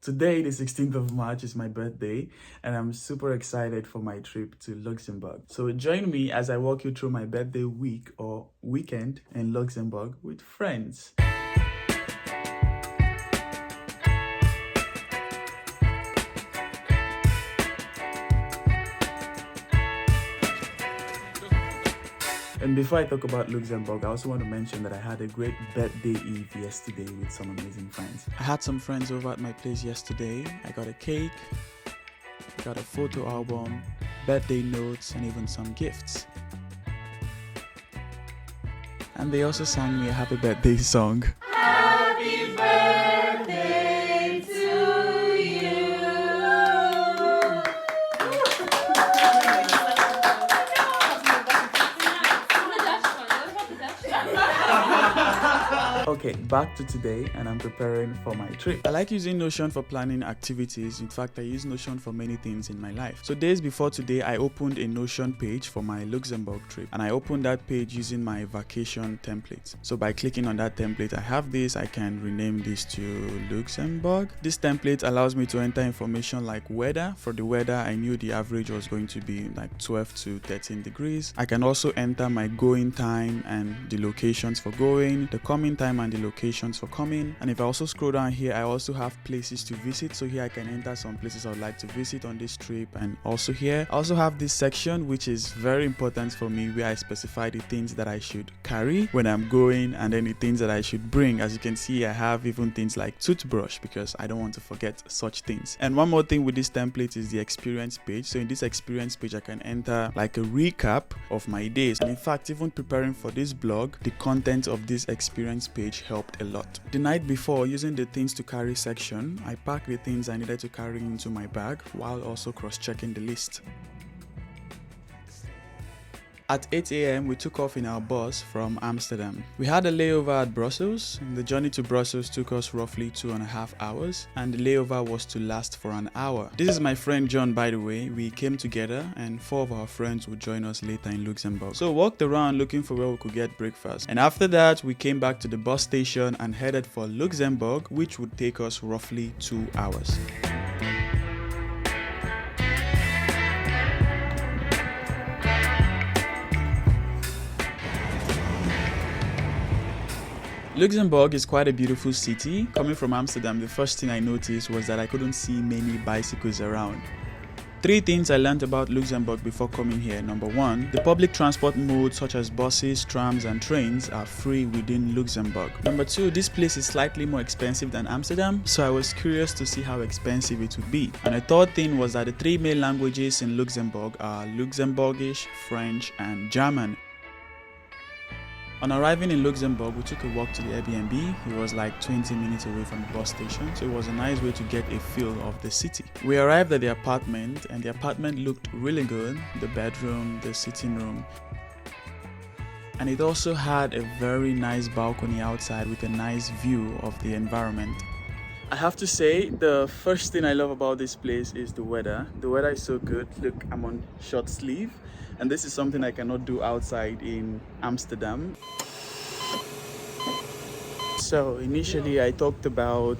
Today, the 16th of March, is my birthday, and I'm super excited for my trip to Luxembourg. So join me as I walk you through my birthday week or weekend in Luxembourg with friends. And before I talk about Luxembourg, I also want to mention that I had a great birthday eve yesterday with some amazing friends. I had some friends over at my place yesterday. I got a cake, got a photo album, birthday notes, and even some gifts. And they also sang me a happy birthday song. Happy birthday to you. Okay, back to today, and I'm preparing for my trip. I like using Notion for planning activities. In fact, I use Notion for many things in my life. So days before today, I opened a Notion page for my Luxembourg trip, and I opened that page using my vacation template. So by clicking on that template, I have this. I can rename this to Luxembourg. This template allows me to enter information like weather. For the weather, I knew the average was going to be like 12 to 13 degrees. I can also enter my going time and the locations for going, the coming time and the locations for coming. And if I also scroll down here, I also have places to visit. So here I can enter some places I would like to visit on this trip. And also here I also have this section which is very important for me, where I specify the things that I should carry when I'm going, and then the things that I should bring. As you can see, I have even things like toothbrush because I don't want to forget such things. And one more thing with this template is the experience page. So in this experience page, I can enter like a recap of my days. And in fact, even preparing for this blog, the content of this experience page helped a lot. The night before, using the things to carry section, I packed the things I needed to carry into my bag while also cross-checking the list. At 8 a.m. we took off in our bus from Amsterdam. We had a layover at Brussels. The journey to Brussels took us roughly 2.5 hours, and the layover was to last for an hour. This is my friend John, by the way. We came together and 4 of our friends would join us later in Luxembourg. So walked around looking for where we could get breakfast. And after that, we came back to the bus station and headed for Luxembourg, which would take us roughly 2 hours. Luxembourg is quite a beautiful city. Coming from Amsterdam, the first thing I noticed was that I couldn't see many bicycles around. 3 things I learned about Luxembourg before coming here. Number 1, the public transport modes such as buses, trams and trains are free within Luxembourg. Number 2, this place is slightly more expensive than Amsterdam, so I was curious to see how expensive it would be. And the third thing was that the 3 main languages in Luxembourg are Luxembourgish, French and German. On arriving in Luxembourg, we took a walk to the Airbnb. It was like 20 minutes away from the bus station, so it was a nice way to get a feel of the city. We arrived at the apartment, and the apartment looked really good. The bedroom, the sitting room. And it also had a very nice balcony outside with a nice view of the environment. I have to say, the first thing I love about this place is the weather. The weather is so good. Look, I'm on short sleeve. And this is something I cannot do outside in Amsterdam. So initially I talked about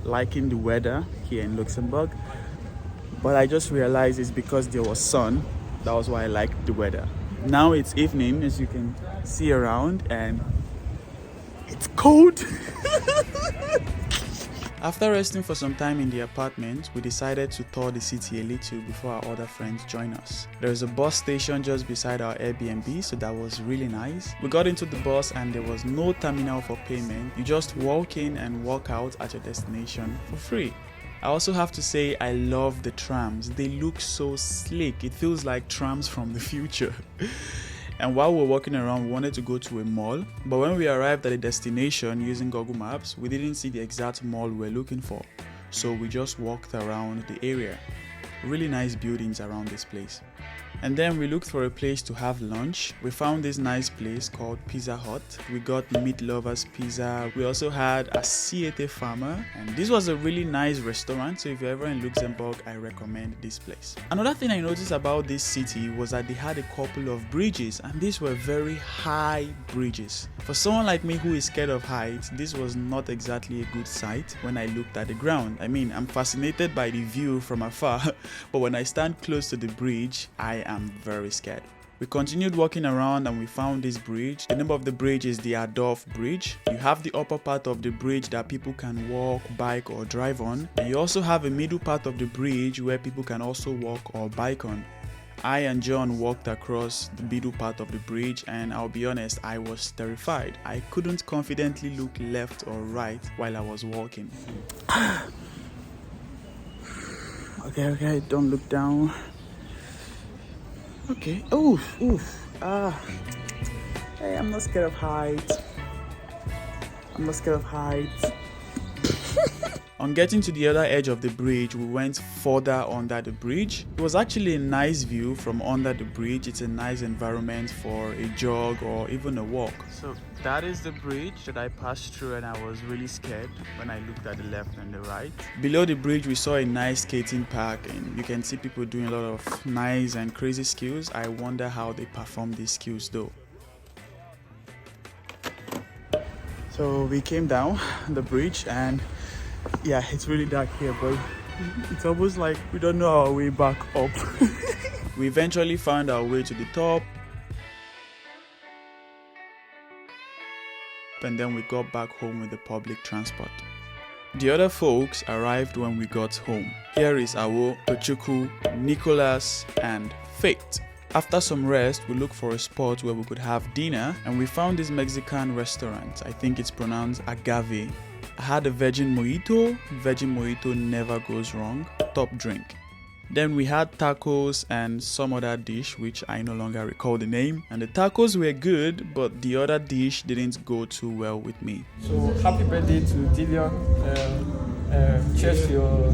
liking the weather here in Luxembourg, but I just realized it's because there was sun. That was why I liked the weather. Now it's evening, as you can see around, and it's cold. After resting for some time in the apartment, we decided to tour the city a little before our other friends join us. There is a bus station just beside our Airbnb, so that was really nice. We got into the bus and there was no terminal for payment. You just walk in and walk out at your destination for free. I also have to say I love the trams. They look so slick. It feels like trams from the future. And while we were walking around, we wanted to go to a mall, but when we arrived at the destination using Google Maps, we didn't see the exact mall we were looking for. So we just walked around the area. Really nice buildings around this place. And then we looked for a place to have lunch. We found this nice place called Pizza Hut. We got Meat Lovers Pizza. We also had a Siete Farmer, and this was a really nice restaurant, so if you're ever in Luxembourg, I recommend this place. Another thing I noticed about this city was that they had a couple of bridges, and these were very high bridges. For someone like me who is scared of heights, this was not exactly a good sight when I looked at the ground. I mean, I'm fascinated by the view from afar, but when I stand close to the bridge, I am very scared. We continued walking around and we found this bridge. The name of the bridge is the Adolf Bridge. You have the upper part of the bridge that people can walk, bike or drive on, and you also have a middle part of the bridge where people can also walk or bike on. I and John walked across the middle part of the bridge, and I'll be honest, I was terrified. I couldn't confidently look left or right while I was walking. Okay, don't look down. Okay. Hey, I'm not scared of heights. On getting to the other edge of the bridge, we went further under the bridge. It was actually a nice view from under the bridge. It's a nice environment for a jog or even a walk. So that is the bridge that I passed through, and I was really scared when I looked at the left and the right. Below the bridge, we saw a nice skating park, and you can see people doing a lot of nice and crazy skills. I wonder how they perform these skills though. So we came down the bridge, and yeah, it's really dark here, but it's almost like we don't know our way back up. We eventually found our way to the top, and then we got back home with the public transport. The other folks arrived when we got home. Here is Awo, Tochukwu, Nicholas, and Faith. After some rest, we looked for a spot where we could have dinner, and we found this Mexican restaurant. I think it's pronounced Agave. I had a virgin mojito. Virgin mojito never goes wrong. Top drink. Then we had tacos and some other dish which I no longer recall the name. And the tacos were good, but the other dish didn't go too well with me. So happy birthday to Dillion. Cheers to your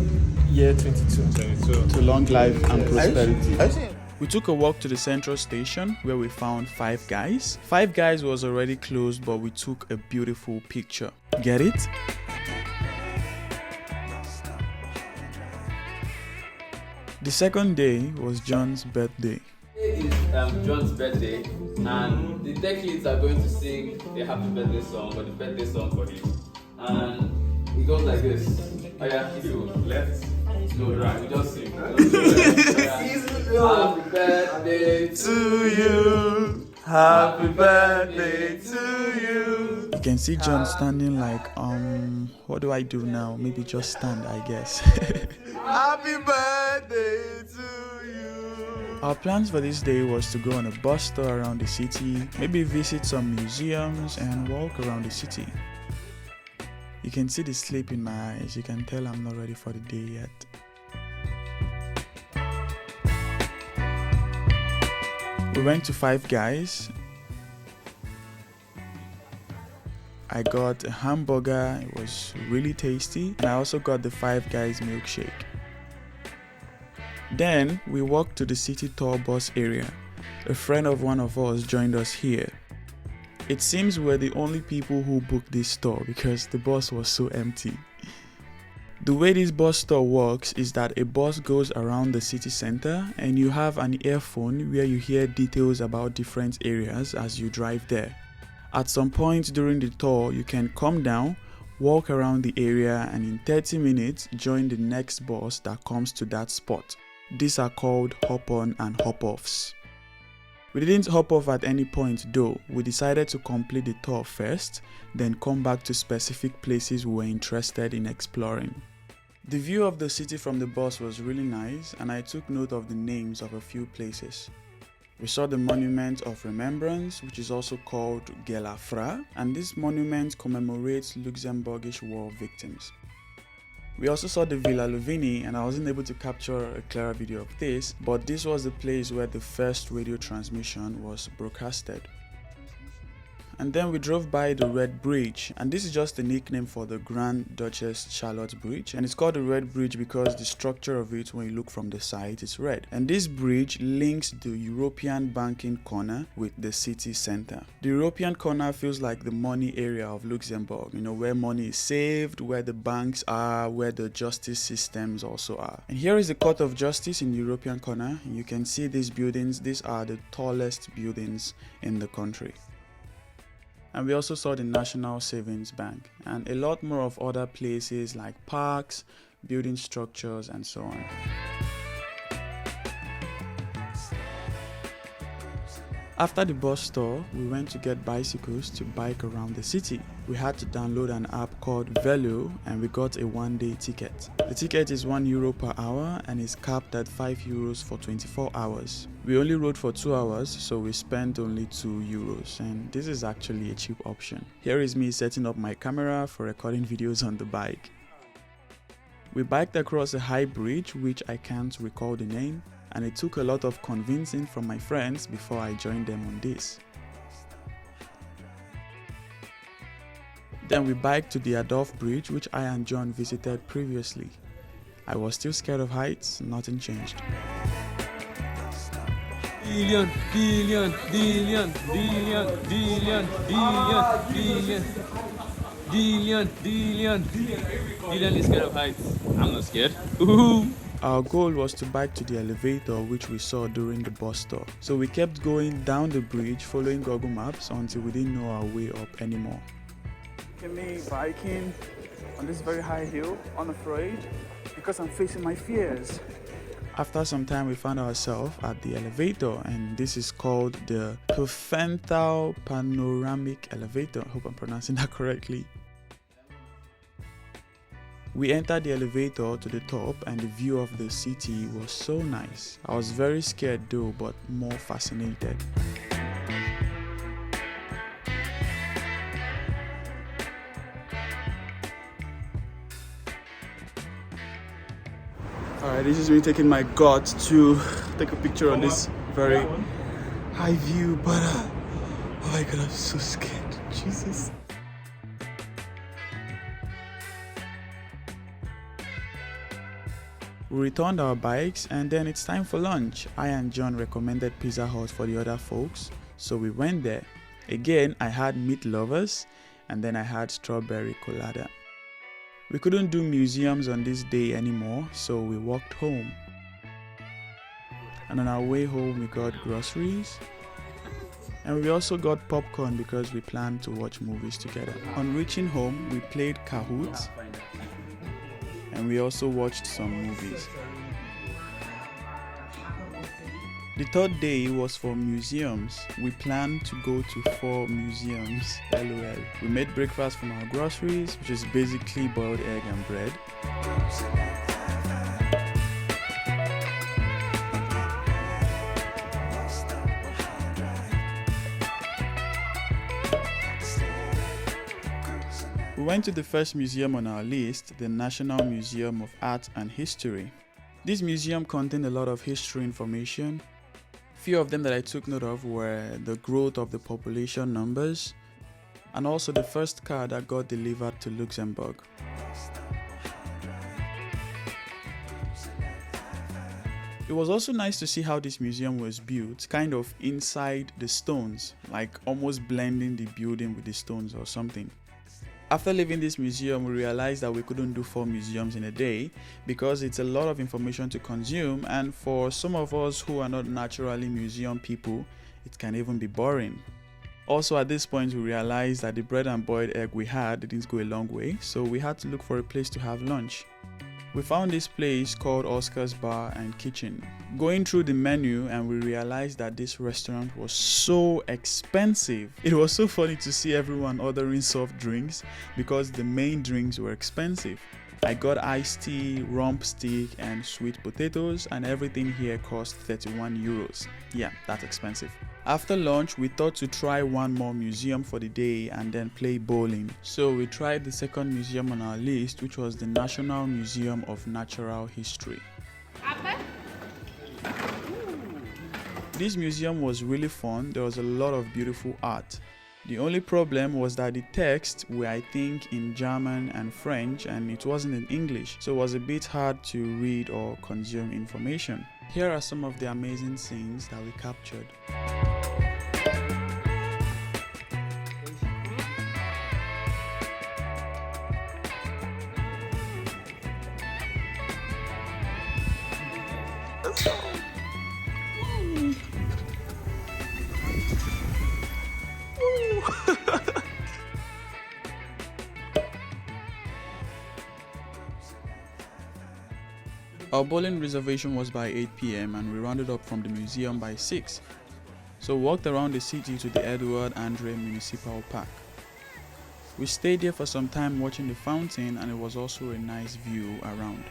year 22. To long life and prosperity. We took a walk to the central station where we found Five Guys. Five Guys was already closed, but we took a beautiful picture. Get it? The second day was John's birthday. Today is John's birthday, and the tech leads are going to sing a happy birthday song or the birthday song for him. And it goes like this. Oh yeah, if you left, no right, we just sing. Happy birthday To you, happy birthday to you. You can see John standing like, what do I do now? Maybe just stand, I guess. Happy birthday to you. Our plans for this day was to go on a bus tour around the city, maybe visit some museums and walk around the city. You can see the sleep in my eyes. You can tell I'm not ready for the day yet. We went to Five Guys. I got a hamburger. It was really tasty. And I also got the Five Guys milkshake. Then we walked to the city tour bus area. A friend of one of us joined us here. It seems we're the only people who booked this tour because the bus was so empty. The way this bus tour works is that a bus goes around the city center and you have an earphone where you hear details about different areas as you drive there. At some point during the tour, you can come down, walk around the area, and in 30 minutes join the next bus that comes to that spot. These are called hop-on and hop-offs. We didn't hop off at any point though. We decided to complete the tour first, then come back to specific places we were interested in exploring. The view of the city from the bus was really nice, and I took note of the names of a few places. We saw the Monument of Remembrance, which is also called Gelafra, and this monument commemorates Luxembourgish war victims. We also saw the Villa Lovini, and I wasn't able to capture a clearer video of this, but this was the place where the first radio transmission was broadcasted. And then we drove by the Red Bridge, and this is just a nickname for the Grand Duchess Charlotte Bridge, and it's called the Red Bridge because the structure of it, when you look from the side, is red. And this bridge links the European banking corner with the city center. The European corner feels like the money area of Luxembourg, where money is saved, where the banks are, where the justice systems also are. And here is the Court of Justice in the European corner. You can see these buildings. These are the tallest buildings in the country. And we also saw the National Savings Bank and a lot more of other places like parks, building structures, and so on. After the bus stop, we went to get bicycles to bike around the city. We had to download an app called Velo and we got a one-day ticket. The ticket is €1 per hour and is capped at €5 for 24 hours. We only rode for 2 hours, so we spent only €2, and this is actually a cheap option. Here is me setting up my camera for recording videos on the bike. We biked across a high bridge, which I can't recall the name, and it took a lot of convincing from my friends before I joined them on this. Then we biked to the Adolf Bridge, which I and John visited previously. I was still scared of heights, nothing changed. Dillion, Dillion, Dillion, Dillion, Dillion, Dillion, Dillion, Dillion, Dillion is scared of heights. I'm not scared. Ooh. Our goal was to bike to the elevator, which we saw during the bus stop. So we kept going down the bridge following Google Maps until we didn't know our way up anymore. Look at me biking on this very high hill, unafraid, because I'm facing my fears. After some time, we found ourselves at the elevator, and this is called the Perfenthal Panoramic Elevator. I hope I'm pronouncing that correctly. We entered the elevator to the top and the view of the city was so nice. I was very scared though, but more fascinated. Alright, this is me taking my guts to take a picture on this very high view, but oh my god, I'm so scared. Jesus. We returned our bikes and then it's time for lunch. I and John recommended Pizza Hut for the other folks, so we went there. Again, I had meat lovers and then I had strawberry colada. We couldn't do museums on this day anymore, so we walked home. And on our way home, we got groceries. And we also got popcorn because we planned to watch movies together. On reaching home, we played Kahoot. And we also watched some movies. The third day was for museums. We planned to go to 4 museums. LOL. We made breakfast from our groceries, which is basically boiled egg and bread. We went to the first museum on our list, the National Museum of Art and History. This museum contained a lot of history information. Few of them that I took note of were the growth of the population numbers and also the first car that got delivered to Luxembourg. It was also nice to see how this museum was built, kind of inside the stones, like almost blending the building with the stones or something. After leaving this museum, we realized that we couldn't do 4 museums in a day because it's a lot of information to consume, and for some of us who are not naturally museum people, it can even be boring. Also at this point, we realized that the bread and boiled egg we had didn't go a long way, so we had to look for a place to have lunch. We found this place called Oscar's Bar and Kitchen. Going through the menu and we realized that this restaurant was so expensive. It was so funny to see everyone ordering soft drinks because the main drinks were expensive. I got iced tea, rump steak and sweet potatoes, and everything here cost €31. Yeah, that's expensive. After lunch, we thought to try one more museum for the day and then play bowling. So we tried the second museum on our list, which was the National Museum of Natural History. This museum was really fun. There was a lot of beautiful art. The only problem was that the texts were, I think, in German and French, and it wasn't in English, so it was a bit hard to read or consume information. Here are some of the amazing scenes that we captured. Our bowling reservation was by 8 p.m. and we rounded up from the museum by 6. So we walked around the city to the Edward Andre Municipal Park. We stayed there for some time watching the fountain, and it was also a nice view around.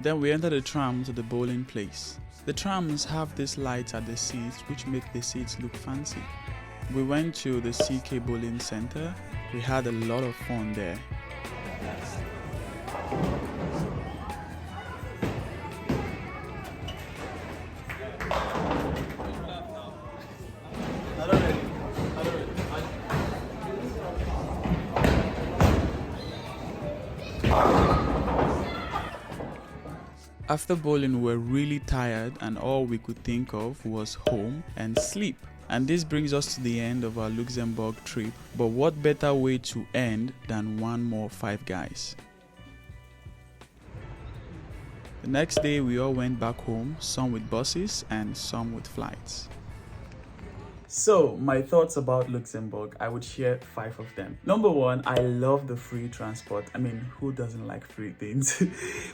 Then we entered the tram to the bowling place. The trams have these lights at the seats which make the seats look fancy. We went to the CK Bowling Center. We had a lot of fun there. After bowling, we were really tired and all we could think of was home and sleep. And this brings us to the end of our Luxembourg trip, but what better way to end than one more Five Guys? The next day we all went back home, some with buses and some with flights. So, my thoughts about Luxembourg, I would share 5 of them. Number 1, I love the free transport. I mean, who doesn't like free things?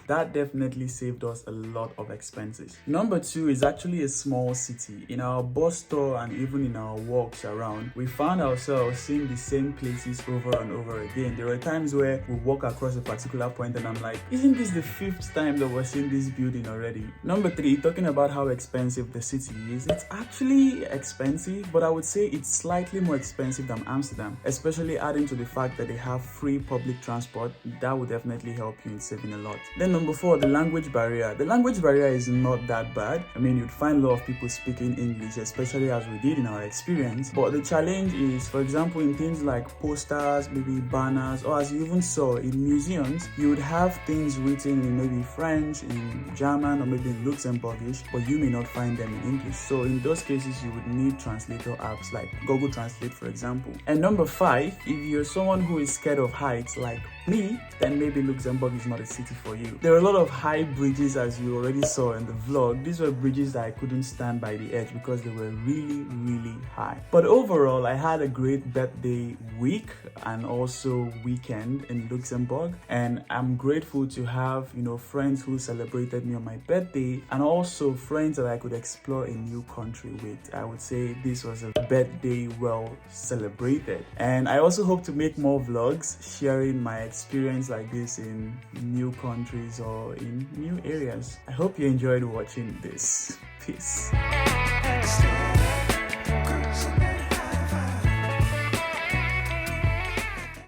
That definitely saved us a lot of expenses. Number 2 is actually a small city. In our bus store and even in our walks around, we found ourselves seeing the same places over and over again. There were times where we walk across a particular point and I'm like, isn't this the 5th time that we're seeing this building already? Number 3, talking about how expensive the city is. It's actually expensive, but I would say it's slightly more expensive than Amsterdam, especially adding to the fact that they have free public transport. That would definitely help you in saving a lot. Then number 4, the language barrier. The language barrier is not that bad. I mean, you'd find a lot of people speaking English, especially as we did in our experience. But the challenge is, for example, in things like posters, maybe banners, or as you even saw in museums, you would have things written in maybe French, in German, or maybe in Luxembourgish, but you may not find them in English. So in those cases, you would need translator apps like Google Translate, for example. And number 5, if you're someone who is scared of heights like me, then maybe Luxembourg is not a city for you. There are a lot of high bridges, as you already saw in the vlog. These were bridges that I couldn't stand by the edge because they were really, really high. But overall, I had a great birthday week and also weekend in Luxembourg, and I'm grateful to have, friends who celebrated me on my birthday and also friends that I could explore a new country with. I would say this was a birthday well celebrated, and I also hope to make more vlogs sharing my experience like this in new countries or in new areas. I hope you enjoyed watching this. Peace.